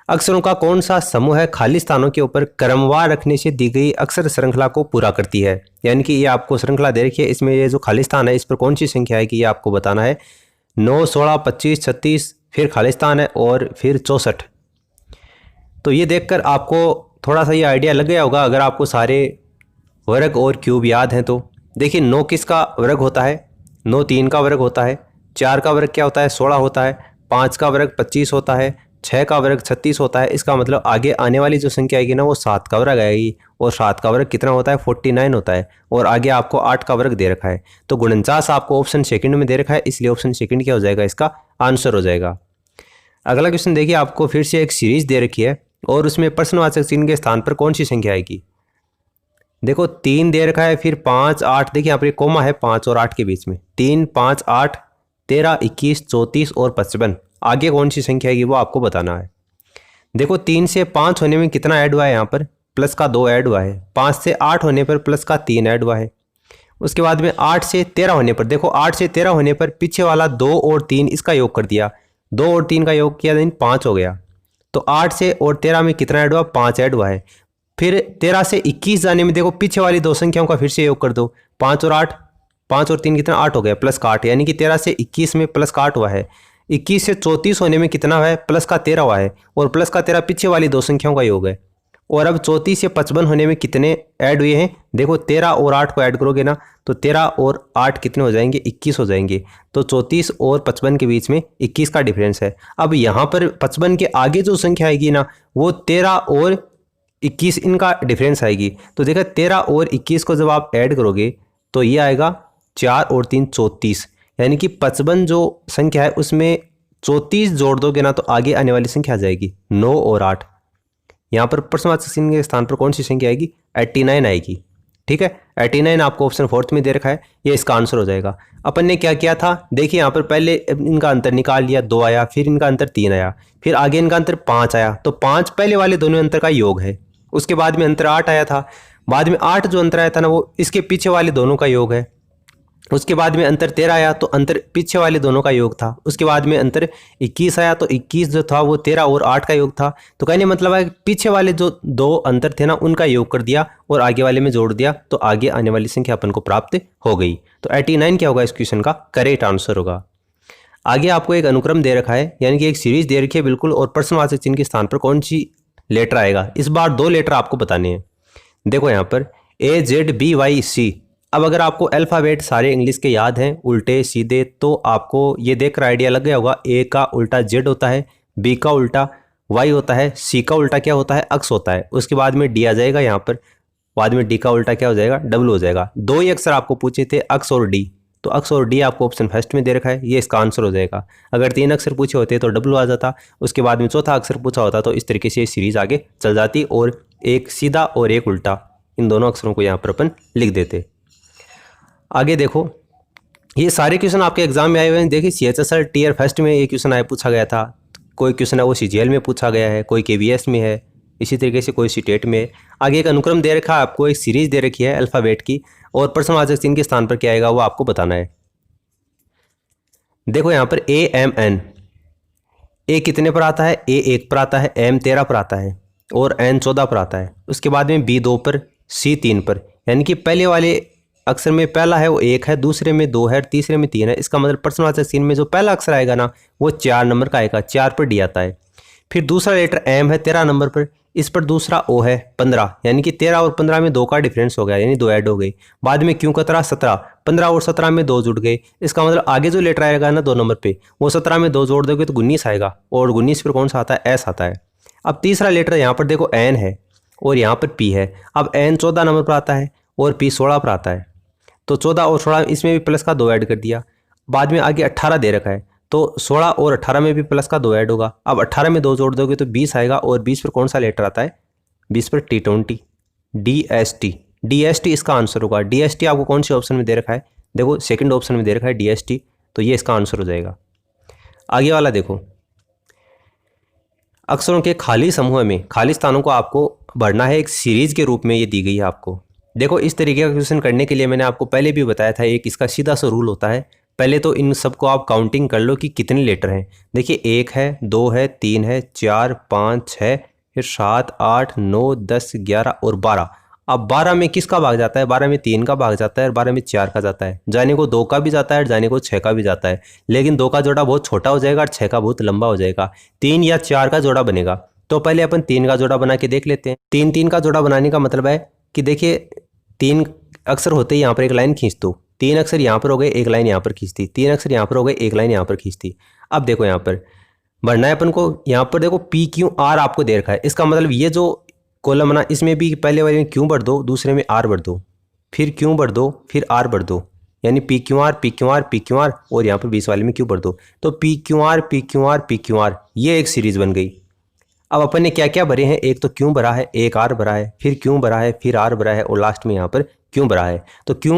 अक्षरों का कौन सा समूह है खाली स्थानों के ऊपर क्रमवार रखने से दी गई अक्षर श्रृंखला को पूरा करती है। यानी कि ये आपको श्रृंखला दे रखी है, इसमें ये जो खाली स्थान है इस पर कौन सी संख्या है कि ये आपको बताना है। 9, 16, 25, 36, फिर खाली स्थान है और फिर 64। तो ये देखकर आपको थोड़ा सा ये आइडिया लग गया होगा अगर आपको सारे वर्ग और क्यूब याद हैं तो। देखिए 9 किसका वर्ग होता है, 9 3 का वर्ग होता है, 4 का वर्ग क्या होता है 16 होता है, 5 का वर्ग 25 होता है, 6 का वर्ग 36 होता है। इसका मतलब आगे आने वाली जो संख्या आएगी ना वो 7 का वर्ग आएगी, और 7 का वर्ग कितना होता है 49 होता है, और आगे आपको 8 का वर्ग दे रखा है। तो 49 आपको ऑप्शन सेकंड में दे रखा है, इसलिए ऑप्शन सेकंड क्या हो जाएगा, इसका आंसर हो जाएगा। अगला क्वेश्चन देखिए, आपको फिर से एक सीरीज दे रखी है और उसमें प्रश्नवाचक चिन्ह के स्थान पर कौन सी संख्या आएगी। देखो 3 दे रखा है, फिर 5, 8, देखिए यहाँ पर कोमा है 5 और 8 के बीच में, 3, 5, 8, 13, 21, 34 और 55। आगे कौन सी संख्या आएगी वो आपको बताना है। देखो 3 से 5 होने में कितना ऐड हुआ है, यहाँ पर प्लस का 2 ऐड हुआ है। 5 से 8 होने पर प्लस का 3 ऐड हुआ है। उसके बाद में 8 से 13 होने पर, देखो 8 से 13 होने पर पीछे वाला 2 और 3 इसका योग कर दिया, 2 और 3 का योग किया देन 5 हो गया। तो 8 से और 13 में कितना ऐड हुआ, 5 ऐड हुआ है। फिर 13 से 21 जाने में देखो पीछे वाली दो संख्याओं का फिर से योग कर दो, 5 और 8, 5 और 3 कितना 8 हो गया, प्लस का 8, यानी कि 13 से 21 में प्लस का 8 हुआ है। 21 से 34 होने में कितना है, प्लस का 13 हुआ है, और प्लस का 13 पीछे वाली दो संख्याओं का योग है। और अब 34 से 55 होने में कितने ऐड हुए हैं, देखो 13 और 8 को ऐड करोगे ना तो 13 और 8 कितने हो जाएंगे, 21 हो जाएंगे। तो 34 और 55 के बीच में 21 का डिफरेंस है। अब यहाँ पर 55 के आगे जो संख्या आएगी ना वो 13 और 21 इनका डिफरेंस आएगी। तो देखो 13 और 21 को जब आप ऐड करोगे तो ये आएगा 4 और 3 34, यानी कि 55 जो संख्या है उसमें 34 जोड़ दोगे ना तो आगे आने वाली संख्या आ जाएगी 9 और 8। यहाँ पर प्रश्नवाचक चिन्ह के स्थान पर कौन सी संख्या आएगी, 89 आएगी। ठीक है, 89 आपको ऑप्शन 4 में दे रखा है, ये इसका आंसर हो जाएगा। अपन ने क्या किया था, देखिए यहाँ पर पहले इनका अंतर निकाल लिया, 2 आया, फिर इनका अंतर 3 आया, फिर आगे इनका अंतर 5 आया। तो 5 पहले वाले दोनों अंतर का योग है। उसके बाद में अंतर 8 आया था, बाद में 8 जो अंतर आया था ना वो इसके पीछे वाले दोनों का योग है। उसके बाद में अंतर 13 आया तो अंतर पीछे वाले दोनों का योग था। उसके बाद में अंतर 21 आया तो 21 जो था वो 13 और 8 का योग था। तो कहने मतलब है पीछे वाले जो दो अंतर थे ना उनका योग कर दिया और आगे वाले में जोड़ दिया, तो आगे आने वाली संख्या अपन को प्राप्त हो गई। तो 89 क्या होगा इस क्वेश्चन का करेक्ट आंसर होगा। आगे आपको एक अनुक्रम दे रखा है, यानी कि एक सीरीज दे रखी है बिल्कुल, और प्रश्नवाचक चिन्ह के स्थान पर कौन सी लेटर आएगा। इस बार 2 लेटर आपको बताने हैं। देखो यहाँ पर AZBYC। अब अगर आपको अल्फ़ाबेट सारे इंग्लिश के याद हैं उल्टे सीधे तो आपको ये देखकर आइडिया लग गया होगा। A का उल्टा Z होता है, B का उल्टा Y होता है, C का उल्टा क्या होता है, अक्स होता है। उसके बाद में D आ जाएगा यहाँ पर, बाद में D का उल्टा क्या हो जाएगा, डब्लू हो जाएगा। 2 ही अक्षर आपको पूछे थे, अक्स और D, तो अक्स और D आपको ऑप्शन फर्स्ट में दे रखा है, ये इसका आंसर हो जाएगा। अगर 3 अक्षर पूछे होते तो डब्लू आ जाता, उसके बाद में चौथा अक्षर पूछा होता तो इस तरीके से सीरीज आगे चल जाती, और एक सीधा और एक उल्टा इन दोनों अक्षरों को यहाँ पर अपन लिख देते। आगे देखो ये सारे क्वेश्चन आपके एग्जाम में आए हुए हैं। देखिए CHSL टीयर फर्स्ट में ये क्वेश्चन आया पूछा गया था, कोई क्वेश्चन है वो CGL में पूछा गया है, कोई KVS में है, इसी तरीके से कोई CTET में है। आगे एक अनुक्रम दे रखा है आपको, एक सीरीज दे रखी है अल्फ़ाबेट की, और प्रश्नवाचक चिन्ह के स्थान पर क्या आएगा वो आपको बताना है। देखो यहाँ पर AMN, A कितने पर आता है, A 1 पर आता है, M 13 पर आता है और N 14 पर आता है। उसके बाद में B 2 पर, C 3 पर, यानी कि पहले वाले अक्षर में पहला है वो 1 है, दूसरे में 2 है, तीसरे में 3 है। इसका मतलब प्रश्नवाचक चिन्ह में जो पहला अक्षर आएगा ना वो 4 नंबर का आएगा, 4 पर D आता है। फिर दूसरा लेटर M है 13 नंबर पर, इस पर दूसरा O है 15, यानी कि 13 और 15 में 2 का डिफरेंस हो गया, यानी 2 ऐड हो गई। बाद में Q 17, 15 और 17 में 2 जुड़ गए। इसका मतलब आगे जो लेटर आएगा ना 2 नंबर पे वो 17 में 2 जोड़ दोगे तो 19 आएगा, और 19 पर कौन सा आता है, S आता है। अब तीसरा लेटर यहाँ पर देखो N है और यहाँ पर P है। अब N 14 नंबर पर आता है और P 16 पर आता है, तो 14 और 16 इसमें भी प्लस का 2 ऐड कर दिया। बाद में आगे 18 दे रखा है, तो 16 और 18 में भी प्लस का 2 ऐड होगा। अब 18 में 2 जोड़ दोगे तो 20 आएगा, और 20 पर कौन सा लेटर आता है, 20 पर T20, DST इसका आंसर होगा। DST आपको कौन से ऑप्शन में दे रखा है, देखो सेकंड ऑप्शन में दे रखा है DST, तो ये इसका आंसर हो जाएगा। आगे वाला देखो, अक्षरों के खाली समूह में खाली स्थानों को आपको भरना है, एक सीरीज के रूप में ये दी गई है आपको। देखो इस तरीके का क्वेश्चन करने के लिए मैंने आपको पहले भी बताया था, एक इसका सीधा सा रूल होता है, पहले तो इन सबको आप काउंटिंग कर लो कि कितने लेटर हैं। देखिए 1 है, 2 है, 3 है, 4, 5, 6, फिर 7, 8, 9, 10, 11 और 12। अब 12 में किसका भाग जाता है? 12 में 3 का भाग जाता है और 12 में 4 का जाता है। जाने को 2 का भी जाता है और जाने को 6 का भी जाता है, लेकिन 2 का जोड़ा बहुत छोटा हो जाएगा और 6 का बहुत लंबा हो जाएगा। 3 या 4 का जोड़ा बनेगा। तो पहले अपन 3 का जोड़ा बना के देख लेते हैं। 3 का जोड़ा बनाने का मतलब है कि देखिए 3 अक्षर होते ही यहाँ पर एक लाइन खींच दो, 3 अक्षर यहाँ पर हो गए, एक लाइन यहाँ पर खींचती, 3 अक्षर यहाँ पर हो गए, एक लाइन यहाँ पर खींचती। अब देखो यहाँ पर बढ़ना है अपन को। यहाँ पर देखो PQR आपको दे रखा है, इसका मतलब ये जो कॉलम ना, इसमें भी पहले वाले में क्यू भर दो, दूसरे में आर भर दो, फिर क्यू भर दो, फिर आर भर दो, यानी PQR और यहाँ पर 20 वाले में क्यू भर दो। तो PQR ये एक सीरीज बन गई। अब अपन ने क्या क्या भरे हैं? एक तो क्यू भरा है, एक आर भरा है, फिर क्यू भरा है, फिर आर भरा है और लास्ट में यहाँ पर क्यू भरा है। तो क्यू,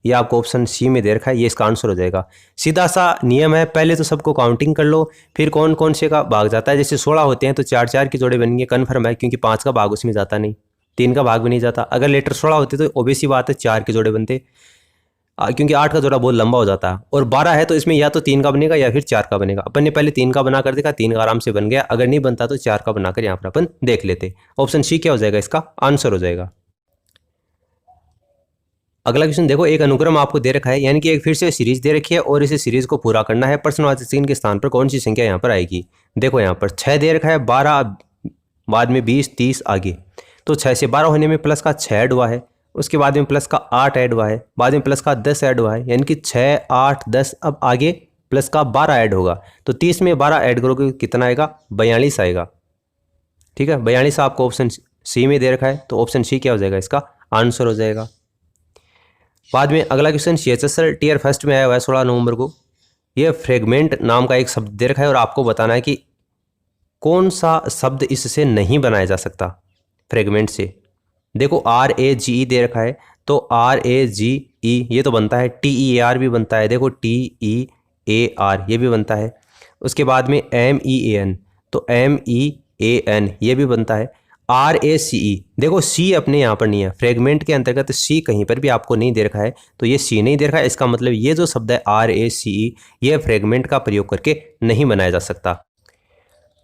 ये आपको ऑप्शन सी में दे रखा है, ये इसका आंसर हो जाएगा। सीधा सा नियम है, पहले तो सबको काउंटिंग कर लो, फिर कौन कौन से का भाग जाता है। जैसे 16 होते हैं तो 4 के जोड़े बनेंगे, कन्फर्म है, क्योंकि 5 का भाग उसमें जाता नहीं, 3 का भाग भी नहीं जाता। अगर लेटर 16 होते तो ऑब्वियस सी बात है 4 के जोड़े बनते, क्योंकि 8 का जोड़ा बहुत लंबा हो जाता है। और 12 है तो इसमें या तो 3 का बनेगा या फिर 4 का बनेगा। अपन ने पहले 3 का बना कर देखा, 3 का आराम से बन गया। अगर नहीं बनता तो 4 का बनाकर यहाँ पर अपन देख लेते। ऑप्शन सी क्या हो जाएगा? इसका आंसर हो जाएगा। अगला क्वेश्चन देखो, एक अनुक्रम आपको दे रखा है, यानी कि एक फिर से सीरीज दे रखी है और इसे सीरीज को पूरा करना है। प्रश्नवाची चिन्ह के स्थान पर कौन सी संख्या यहाँ पर आएगी? देखो यहाँ पर 6 दे रखा है, 12 बाद में 20, 30 आगे। तो 6 से 12 होने में प्लस का 6 ऐड हुआ है, उसके बाद में प्लस का 8 ऐड हुआ है, बाद में प्लस का 10 ऐड हुआ है, यानी कि 6, 8, 10, अब आगे प्लस का 12 ऐड होगा। तो 30 में 12 ऐड करोगे कितना आएगा? 42 आएगा। ठीक है, 42 आपको ऑप्शन सी में दे रखा है, तो ऑप्शन सी क्या हो जाएगा? इसका आंसर हो जाएगा। बाद में अगला क्वेश्चन CHSL टीयर फर्स्ट में आया हुआ है 16 नवंबर को। यह फ्रेगमेंट नाम का एक शब्द दे रखा है और आपको बताना है कि कौन सा शब्द इससे नहीं बनाया जा सकता फ्रेगमेंट से। देखो RAGE दे रखा है, तो RAGE ये तो बनता है, TEAR भी बनता है, देखो TEAR ये भी बनता है। उसके बाद में MEAN, तो MEAN ये भी बनता है। RACE, देखो C अपने यहाँ पर नहीं है, फ्रेगमेंट के अंतर्गत C कहीं पर भी आपको नहीं दे रखा है, तो ये C नहीं दे रखा है। इसका मतलब ये जो शब्द है RACE, ये फ्रेगमेंट का प्रयोग करके नहीं बनाया जा सकता।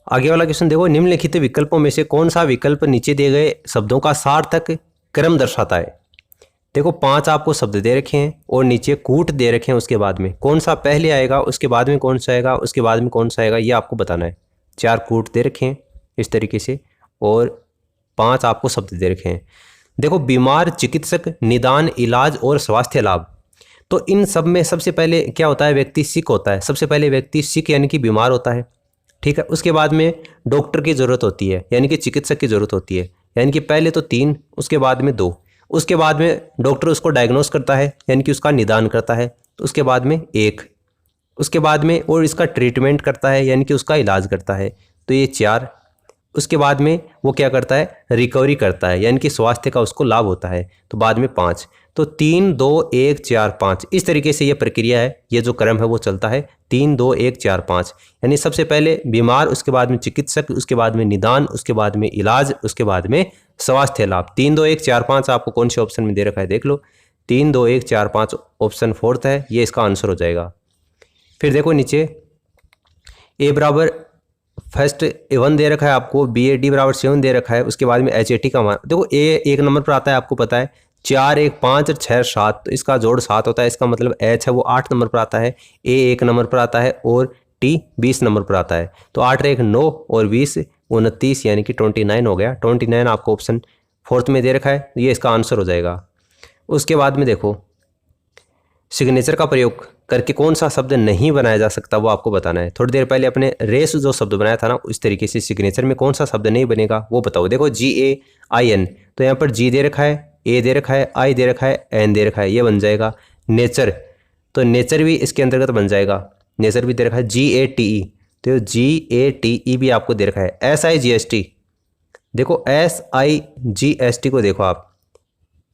आगे वाला क्वेश्चन देखो, निम्नलिखित विकल्पों में से कौन सा विकल्प नीचे दिए गए शब्दों का सार्थक क्रम दर्शाता है? देखो 5 आपको शब्द दे रखे हैं और नीचे कूट दे रखे हैं, उसके बाद में कौन सा पहले आएगा, उसके बाद में कौन सा आएगा, उसके बाद में कौन सा आएगा, ये आपको बताना है। 4 कूट दे रखे हैं इस तरीके से और 5 आपको शब्द दे रखे हैं। देखो बीमार, चिकित्सक, निदान, इलाज और स्वास्थ्य लाभ। तो इन सब में सबसे पहले क्या होता है? व्यक्ति सिक होता है। सबसे पहले व्यक्ति सिक यानी कि बीमार होता है, ठीक है। उसके बाद में डॉक्टर की ज़रूरत होती है, यानी कि चिकित्सक की ज़रूरत होती है, यानी कि पहले तो 3, उसके बाद में 2, उसके बाद में डॉक्टर उसको डायग्नोस करता है, यानी कि उसका निदान करता है, तो उसके बाद में 1, उसके बाद में और इसका ट्रीटमेंट करता है, यानी कि उसका इलाज करता है, तो ये 4। उसके बाद में वो क्या करता है? रिकवरी करता है, यानी कि स्वास्थ्य का उसको लाभ होता है, तो बाद में 5। तो 3, 2, 1, 4, 5 इस तरीके से ये प्रक्रिया है, ये जो क्रम है वो चलता है 3, 2, 1, 4, 5। यानी सबसे पहले बीमार, उसके बाद में चिकित्सक, उसके बाद में निदान, उसके बाद में इलाज, उसके बाद में स्वास्थ्य लाभ। 3, 2, 1, 4, 5 आपको कौन से ऑप्शन में दे रखा है देख लो। 3, 2, 1, 4, 5 ऑप्शन 4 है, ये इसका आंसर हो जाएगा। फिर देखो नीचे A बराबर फर्स्ट 1 दे रखा है आपको, BAD बराबर 7 दे रखा है, उसके बाद में HAT का मान देखो। A 1 नंबर पर आता है, आपको पता है 4, 1, 5 और 6, 7, तो इसका जोड़ 7 होता है। इसका मतलब H है वो 8 नंबर पर आता है, A 1 नंबर पर आता है और T 20 नंबर पर आता है। तो 8, 1, 9 और 20, 29 यानी कि 29 हो गया। 29 आपको ऑप्शन 4 में दे रखा है, ये इसका आंसर हो जाएगा। उसके बाद में देखो सिग्नेचर का प्रयोग करके कौन सा शब्द नहीं बनाया जा सकता, वो आपको बताना है। थोड़ी देर पहले अपने रेस जो शब्द बनाया था ना, उस तरीके से सिग्नेचर में कौन सा शब्द नहीं बनेगा वो बताओ। देखो GAIN, तो यहाँ पर G दे रखा है, A दे रखा है, I दे रखा है, N दे रखा है, ये बन जाएगा। नेचर, तो नेचर भी इसके अंतर्गत बन जाएगा, नेचर भी दे रखा है। GATE, तो GATE भी आपको दे रखा है। SIGST, देखो SIGST को देखो आप,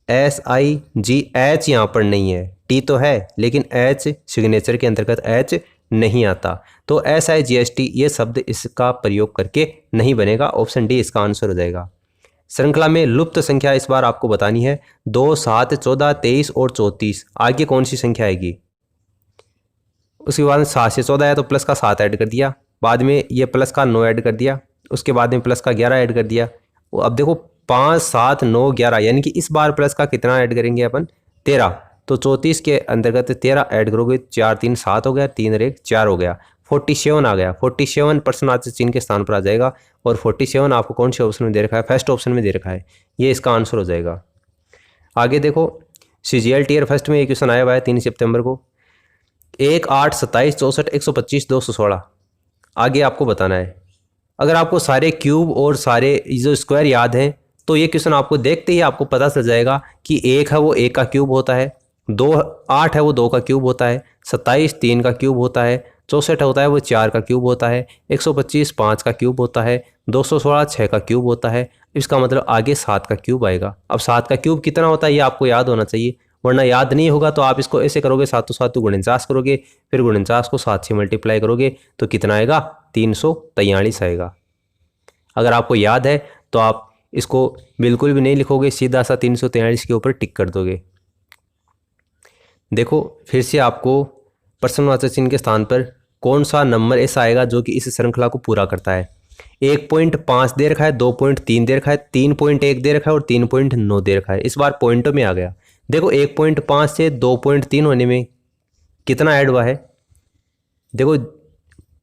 SIGH यहाँ पर नहीं है, T तो है लेकिन H सिग्नेचर के अंतर्गत H नहीं आता, तो SIGST ये शब्द इसका प्रयोग करके नहीं बनेगा। ऑप्शन डी इसका आंसर हो जाएगा। श्रृंखला में लुप्त संख्या इस बार आपको बतानी है। 2, 7, 14, 23 और 34, आगे कौन सी संख्या आएगी। उसके बाद 7 से 14 है तो प्लस का 7 ऐड कर दिया, बाद में ये प्लस का 9 ऐड कर दिया, उसके बाद में प्लस का 11 ऐड कर दिया। अब देखो 5, 7, 9, 11, यानी कि इस बार प्लस का कितना ऐड करेंगे अपन, 13। तो 34 के अंतर्गत 13 ऐड करोगे, 4, 3, 7 हो गया, 3 और 1 4 हो गया, 47 आ गया। 47 प्रश्नवाचक चिन्ह के स्थान पर आ जाएगा। और 47 आपको कौन से ऑप्शन में दे रखा है, फर्स्ट ऑप्शन में दे रखा है, ये इसका आंसर हो जाएगा। आगे देखो CGL टीयर फर्स्ट में एक क्वेश्चन आया हुआ है 3 सितंबर को, 1, 8, 27, 64, 125, 216, आगे आपको बताना है। अगर आपको सारे क्यूब और सारे जो स्क्वायर याद हैं तो ये क्वेश्चन आपको देखते ही आपको पता चल जाएगा कि 1 है वो 1 का क्यूब होता है, 2 8 है वो 2 का क्यूब होता है, 27 3 का क्यूब होता है, 64 होता है वो 4 का क्यूब होता है, 125 5 का क्यूब होता है, 216 6 का क्यूब होता है। इसका मतलब आगे 7 का क्यूब आएगा। अब 7 का क्यूब कितना होता है ये आपको याद होना चाहिए, वरना याद नहीं होगा तो आप इसको ऐसे करोगे, 7 7 49 करोगे, फिर 49 को 7 से मल्टीप्लाई करोगे तो कितना आएगा, 343 आएगा। अगर आपको याद है तो आप इसको बिल्कुल भी नहीं लिखोगे, सीधा सा 343 के ऊपर टिक कर दोगे। देखो फिर से आपको प्रश्नवाचक चिन्ह के स्थान पर कौन सा नंबर ऐसा आएगा जो कि इस श्रृंखला को पूरा करता है। 1.5 दे रखा है, 2.3 दे रखा है, 3.1 दे रखा है और 3.9 दे रखा है। इस बार पॉइंटों में आ गया। देखो 1.5 से 2.3 होने में कितना ऐड हुआ है, देखो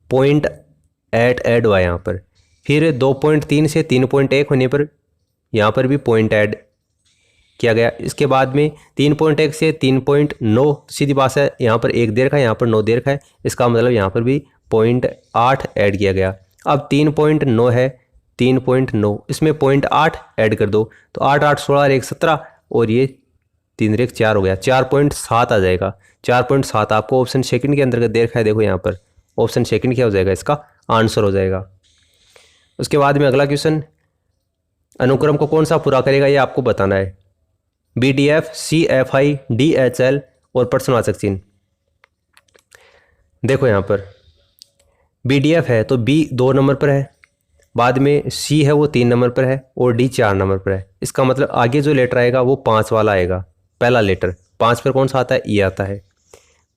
0.8 ऐड हुआ है यहाँ पर। फिर 2.3 से 3.1 होने पर यहाँ पर भी पॉइंट ऐड किया गया। इसके बाद में 3.1 से 3.9, सीधी बात है, यहाँ पर 1 दे रखा है, यहाँ पर 9 दे रखा है, इसका मतलब यहाँ पर भी 0.8 ऐड किया गया। अब 3.9 है, 3.9 इसमें 0.8 ऐड कर दो तो 8 8 16 और 1 17 और ये 3 और 1 4 हो गया, 4.7 आ जाएगा। 4.7 आपको ऑप्शन सेकंड के अंतर्गत दे रखा है। देखो यहाँ पर ऑप्शन सेकंड क्या हो जाएगा, इसका आंसर हो जाएगा। उसके बाद में अगला क्वेश्चन, अनुक्रम को कौन सा पूरा करेगा ये आपको बताना है। BDF, CFI, DHL और प्रश्नवाचक चिन्ह। देखो यहाँ पर BDF है तो B 2 नंबर पर है, बाद में C है वो 3 नंबर पर है और D 4 नंबर पर है। इसका मतलब आगे जो लेटर आएगा वो 5 वाला आएगा। पहला लेटर 5 पर कौन सा आता है, E आता है।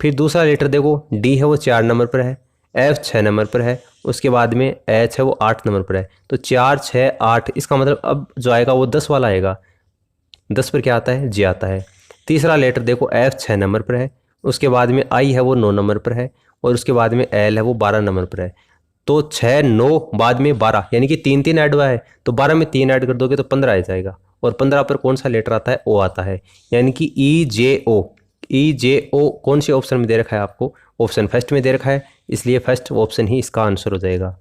फिर दूसरा लेटर देखो D है वो 4 नंबर पर है, F 6 नंबर पर है, उसके बाद में H है वो 8 नंबर पर है। तो 4 6 8, इसका मतलब अब जो आएगा वो 10 वाला आएगा। 10 पर क्या आता है, J आता है। तीसरा लेटर देखो F 6 नंबर पर है, उसके बाद में I है वो 9 नंबर पर है और उसके बाद में L है वो 12 नंबर पर है। तो 6 9 बाद में 12, यानी कि 3 3 ऐड हुआ है तो 12 में 3 ऐड कर दोगे तो 15 आ जाएगा। और 15 पर कौन सा लेटर आता है, O आता है, यानी कि EJO। EJO कौन से ऑप्शन में दे रखा है आपको, ऑप्शन फर्स्ट में दे रखा है, इसलिए फर्स्ट ऑप्शन ही इसका आंसर हो जाएगा।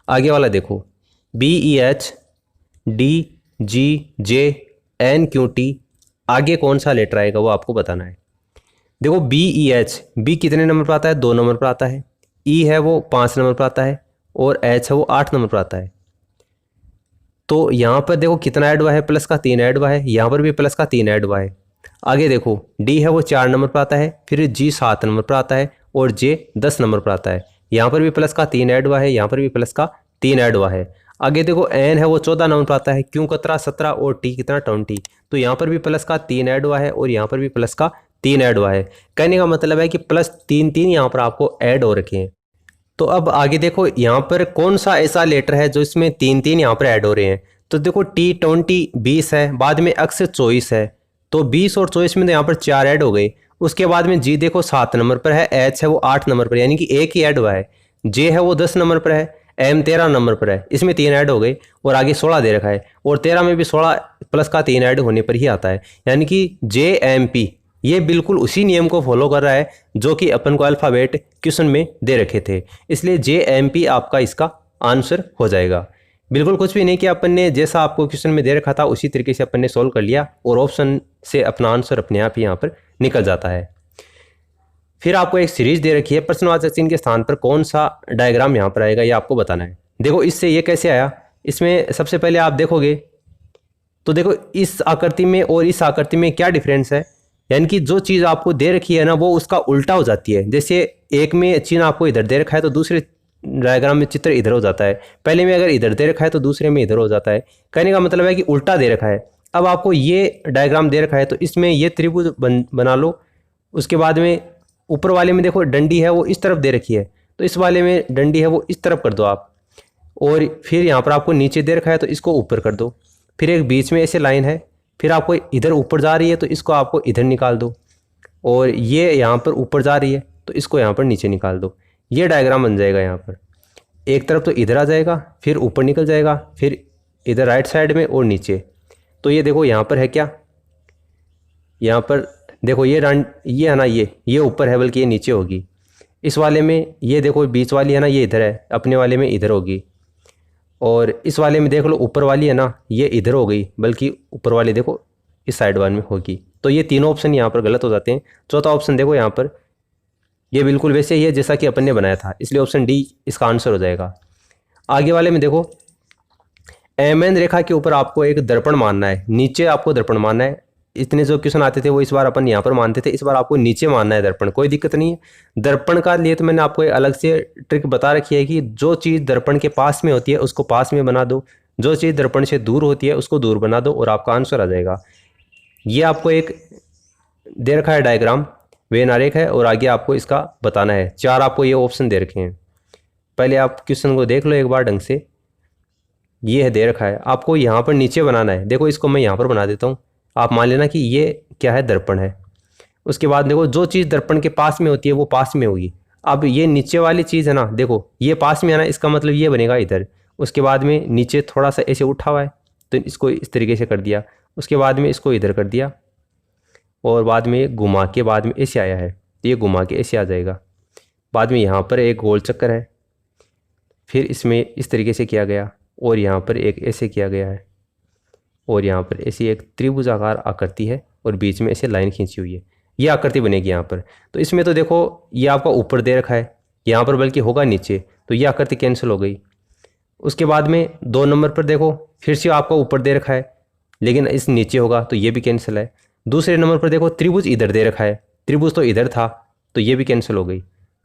आगे वाला देखो BEH, DGJ, NQT, आगे कौन सा लेटर आएगा वो आपको बताना है। देखो BEH, B कितने नंबर पर आता है, 2 नंबर पर आता है। E है वो 5 नंबर पर आता है और H है वो 8 नंबर पर आता है। तो यहाँ पर देखो कितना ऐड हुआ है, प्लस का 3 ऐड हुआ है, यहाँ पर भी प्लस का 3 ऐड हुआ है। आगे देखो D है वो 4 नंबर पर आता है, फिर G 7 नंबर पर आता है और J 10 नंबर पर आता है। यहाँ पर भी प्लस का 3 ऐड हुआ है, यहाँ पर भी प्लस का 3 ऐड हुआ है। आगे देखो N है वो 14 नंबर पर आता है, Q कितना 17 और T कितना 20। तो यहाँ पर भी प्लस का 3 ऐड हुआ है और यहाँ पर भी प्लस का 3 ऐड हुआ है। कहने का मतलब है कि प्लस 3 3 यहाँ पर आपको ऐड हो रखे हैं। तो अब आगे देखो यहाँ पर कौन सा ऐसा लेटर है जो इसमें 3 3 यहाँ पर ऐड हो रहे हैं। तो देखो T20 20 है, बाद में X 24 है, तो 20 और 24 में तो यहाँ पर 4 ऐड हो गए। उसके बाद में G देखो 7 नंबर पर है, H है वो 8 नंबर पर, यानी कि एक ही ऐड हुआ है। J है वो 10 नंबर पर है, M 13 नंबर पर है, इसमें 3 ऐड हो गए और आगे 16 दे रखा है और 13 में भी 16 प्लस का 3 ऐड होने पर ही आता है, यानी कि JMP ये बिल्कुल उसी नियम को फॉलो कर रहा है जो कि अपन को अल्फ़ाबेट क्वेश्चन में दे रखे थे, इसलिए JMP आपका इसका आंसर हो जाएगा। बिल्कुल कुछ भी नहीं किया अपन ने, जैसा आपको क्वेश्चन में दे रखा था उसी तरीके से अपन ने सोल्व कर लिया और ऑप्शन से अपना आंसर अपने आप ही यहाँ पर निकल जाता है। फिर आपको एक सीरीज दे रखी है, प्रश्नवाचक चिन्ह के स्थान पर कौन सा डायग्राम यहाँ पर आएगा ये आपको बताना है। देखो इससे ये कैसे आया, इसमें सबसे पहले आप देखोगे तो देखो इस आकृति में और इस आकृति में क्या डिफरेंस है, यानी कि जो चीज़ आपको दे रखी है ना वो उसका उल्टा हो जाती है। जैसे एक में चिन्ह आपको इधर दे रखा है तो दूसरे डायग्राम में चित्र इधर हो जाता है। पहले में अगर इधर दे रखा है तो दूसरे में इधर हो जाता है। कहने का मतलब है कि उल्टा दे रखा है। अब आपको ये डायग्राम दे रखा है तो इसमें ये त्रिभुज बना लो। उसके बाद में ऊपर वाले में देखो डंडी है वो इस तरफ दे रखी है, तो इस वाले में डंडी है वो इस तरफ कर दो आप। और फिर यहाँ पर आपको नीचे दे रखा है तो इसको ऊपर कर दो। फिर एक बीच में ऐसे लाइन है, फिर आपको इधर ऊपर जा रही है तो इसको आपको इधर निकाल दो। और ये यहाँ पर ऊपर जा रही है तो इसको यहाँ पर नीचे निकाल दो। ये डायग्राम बन जाएगा। यहाँ पर एक तरफ तो इधर आ जाएगा, फिर ऊपर निकल जाएगा, फिर इधर राइट साइड में और नीचे। तो ये देखो यहाँ पर है क्या, यहाँ पर देखो ये है ना, ये ऊपर है बल्कि ये नीचे होगी। इस वाले में ये देखो बीच वाली है ना, ये इधर है, अपने वाले में इधर होगी। और इस वाले में देख लो ऊपर वाली है ना, ये इधर हो गई, बल्कि ऊपर वाली देखो इस साइड वाले में होगी। तो ये तीनों ऑप्शन यहाँ पर गलत हो जाते हैं। चौथा ऑप्शन देखो यहाँ पर, ये बिल्कुल वैसे ही है जैसा कि अपन ने बनाया था, इसलिए ऑप्शन डी इसका आंसर हो जाएगा। आगे वाले में देखो, एमएन रेखा के ऊपर आपको एक दर्पण मानना है, नीचे आपको दर्पण मानना है। इतने जो क्वेश्चन आते थे वो इस बार अपन यहाँ पर मानते थे, इस बार आपको नीचे मानना है दर्पण, कोई दिक्कत नहीं है। दर्पण का लिए तो मैंने आपको एक अलग से ट्रिक बता रखी है कि जो चीज़ दर्पण के पास में होती है उसको पास में बना दो, जो चीज़ दर्पण से दूर होती है उसको दूर बना दो, और आपका आंसर आ जाएगा। ये आपको एक दे रखा है डायग्राम, वेन आरेख है, और आगे आपको इसका बताना है। चार आपको ये ऑप्शन दे रखे हैं। पहले आप क्वेश्चन को देख लो एक बार ढंग से। ये है दे रखा है, आपको यहाँ पर नीचे बनाना है। देखो इसको मैं यहाँ पर बना देता हूँ, आप मान लेना कि ये क्या है, दर्पण है। उसके बाद देखो जो चीज़ दर्पण के पास में होती है वो पास में होगी। अब ये नीचे वाली चीज़ है ना, देखो ये पास में है ना, इसका मतलब ये बनेगा इधर। उसके बाद में नीचे थोड़ा सा ऐसे उठा हुआ है तो इसको इस तरीके से कर दिया। उसके बाद में इसको इधर कर दिया, और बाद में घुमा के बाद में ऐसे आया है तो ये घुमा के ऐसे आ जाएगा। बाद में यहाँ पर एक गोल चक्कर है, फिर इसमें इस तरीके से किया गया, और यहाँ पर एक ऐसे किया गया है, और यहाँ पर ऐसी एक त्रिभुजाकार आकृति है, और बीच में ऐसे लाइन खींची हुई है। ये आकृति बनेगी यहाँ पर। तो इसमें तो देखो ये आपका ऊपर दे रखा है, यहाँ पर बल्कि होगा नीचे, तो ये आकृति कैंसिल हो गई। उसके बाद में 2 नंबर पर देखो फिर से आपका ऊपर दे रखा है, लेकिन इस नीचे होगा तो ये भी कैंसिल है। दूसरे नंबर पर देखो त्रिभुज इधर दे रखा है, त्रिभुज तो इधर था तो ये भी कैंसिल हो गई।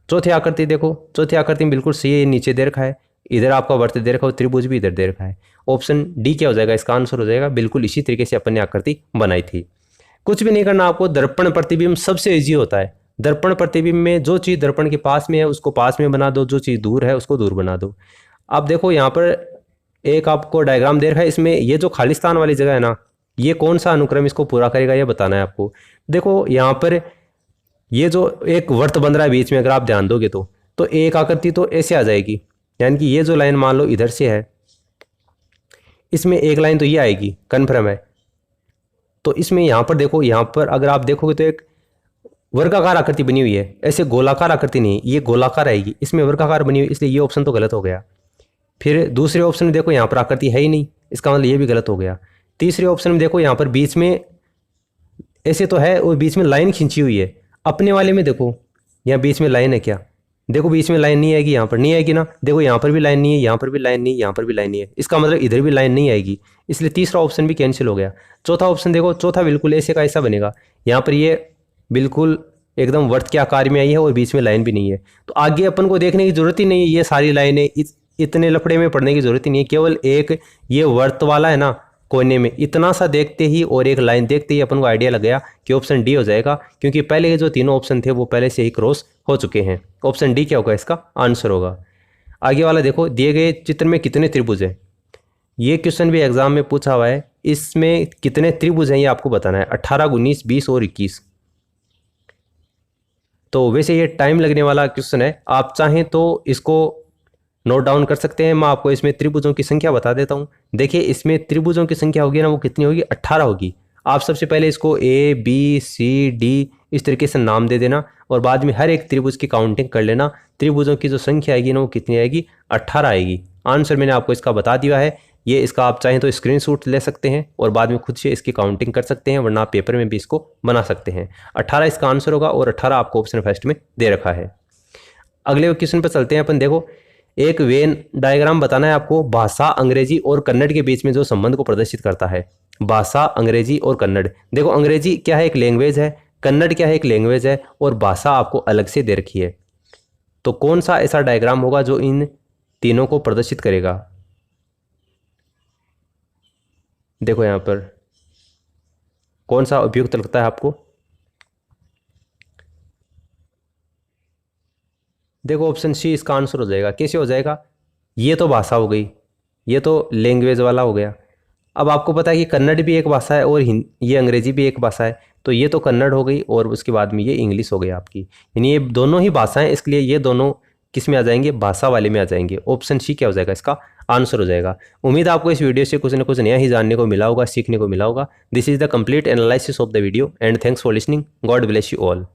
चौथी आकृति देखो, चौथी आकृति में बिल्कुल सही है, नीचे दे रखा है, इधर आपका वर्त दे रखा है, त्रिभुज भी इधर दे रखा है। ऑप्शन डी क्या हो जाएगा, इसका आंसर हो जाएगा। बिल्कुल इसी तरीके से अपन ने आकृति बनाई थी। कुछ भी नहीं करना आपको। दर्पण प्रतिबिंब सबसे ईजी होता है। दर्पण प्रतिबिंब में जो चीज़ दर्पण के पास में है उसको पास में बना दो, जो चीज़ दूर है उसको दूर बना दो। अब देखो यहाँ पर एक आपको डायग्राम दे रखा है, इसमें ये जो खालिस्तान वाली जगह है ना, ये कौन सा अनुक्रम इसको पूरा करेगा ये बताना है आपको। देखो यहाँ पर ये जो एक वर्त बन रहा है बीच में, अगर आप ध्यान दोगे तो एक आकृति तो ऐसे आ जाएगी, यानी कि ये जो लाइन मान लो इधर से है, इसमें एक लाइन तो ये आएगी, कन्फर्म है। तो इसमें यहाँ पर देखो, यहाँ पर अगर आप देखोगे तो एक वर्गाकार आकृति बनी हुई है, ऐसे गोलाकार आकृति नहीं, ये गोलाकार आएगी, इसमें वर्गाकार बनी हुई, इसलिए ये ऑप्शन तो गलत हो गया। फिर दूसरे ऑप्शन में देखो यहाँ पर आकृति है ही नहीं, इसका मतलब ये भी गलत हो गया। तीसरे ऑप्शन में देखो यहाँ पर बीच में ऐसे तो है और बीच में लाइन खींची हुई है। अपने वाले में देखो यहाँ बीच में लाइन है क्या, देखो बीच में लाइन नहीं आएगी, यहाँ पर नहीं आएगी ना। देखो यहाँ पर भी लाइन नहीं है, यहाँ पर भी लाइन नहीं है, यहाँ पर भी लाइन नहीं है, इसका मतलब इधर भी लाइन नहीं आएगी, इसलिए तीसरा ऑप्शन भी कैंसिल हो गया। चौथा ऑप्शन देखो, चौथा बिल्कुल ऐसे का ऐसा बनेगा, यहाँ पर ये बिल्कुल एकदम वर्त के आकार में आई है और बीच में लाइन भी नहीं है। तो आगे अपन को देखने की जरूरत ही नहीं है, ये सारी लाइनें इतने लफड़े में पढ़ने की जरूरत ही नहीं है। केवल एक ये वर्त वाला है ना कोने में, इतना सा देखते ही और एक लाइन देखते ही अपन को आइडिया लग गया कि ऑप्शन डी हो जाएगा, क्योंकि पहले के जो तीनों ऑप्शन थे वो पहले से ही क्रॉस हो चुके हैं। ऑप्शन डी क्या होगा, इसका आंसर होगा। आगे वाला देखो, दिए गए चित्र में कितने त्रिभुज हैं। ये क्वेश्चन भी एग्जाम में पूछा हुआ है, इसमें कितने त्रिभुज हैं ये आपको बताना है। 18, 19, 20 और 21। तो वैसे ये टाइम लगने वाला क्वेश्चन है, आप चाहें तो इसको नोट डाउन कर सकते हैं। मैं आपको इसमें त्रिभुजों की संख्या बता देता हूँ। देखिए इसमें त्रिभुजों की संख्या होगी ना, वो कितनी होगी, 18 होगी। आप सबसे पहले इसको ए बी सी डी इस तरीके से नाम दे देना, और बाद में हर एक त्रिभुज की काउंटिंग कर लेना। त्रिभुजों की जो संख्या आएगी ना वो कितनी आएगी, 18 आएगी। आंसर मैंने आपको इसका बता दिया है। ये इसका आप चाहें तो स्क्रीनशॉट ले सकते हैं और बाद में खुद से इसकी काउंटिंग कर सकते हैं, वरना आप पेपर में भी इसको बना सकते हैं। 18 इसका आंसर होगा, और 18 आपको ऑप्शन फर्स्ट में दे रखा है। अगले क्वेश्चन पर चलते हैं अपन। देखो एक वेन डायग्राम बताना है आपको, भाषा अंग्रेजी और कन्नड़ के बीच में जो संबंध को प्रदर्शित करता है। भाषा अंग्रेजी और कन्नड़, देखो अंग्रेजी क्या है, एक लैंग्वेज है, कन्नड़ क्या है, एक लैंग्वेज है, और भाषा आपको अलग से दे रखी है। तो कौन सा ऐसा डायग्राम होगा जो इन तीनों को प्रदर्शित करेगा? देखो यहाँ पर कौन सा उपयुक्त लगता है आपको? देखो ऑप्शन सी इसका आंसर हो जाएगा। कैसे हो जाएगा? ये तो भाषा हो गई, ये तो लैंग्वेज वाला हो गया। अब आपको पता है कि कन्नड़ भी एक भाषा है और ये अंग्रेजी भी एक भाषा है, तो ये तो कन्नड़ हो गई और उसके बाद में ये इंग्लिश हो गई आपकी, यानी ये दोनों ही भाषाएं, इसलिए ये दोनों किस में आ जाएंगे? भाषा वाले में आ जाएंगे। ऑप्शन सी क्या हो जाएगा? इसका आंसर हो जाएगा। उम्मीद है आपको इस वीडियो से कुछ ना कुछ नया ही जानने को मिला होगा, सीखने को मिला होगा। This is the complete analysis of the video and thanks for listening. God bless you all.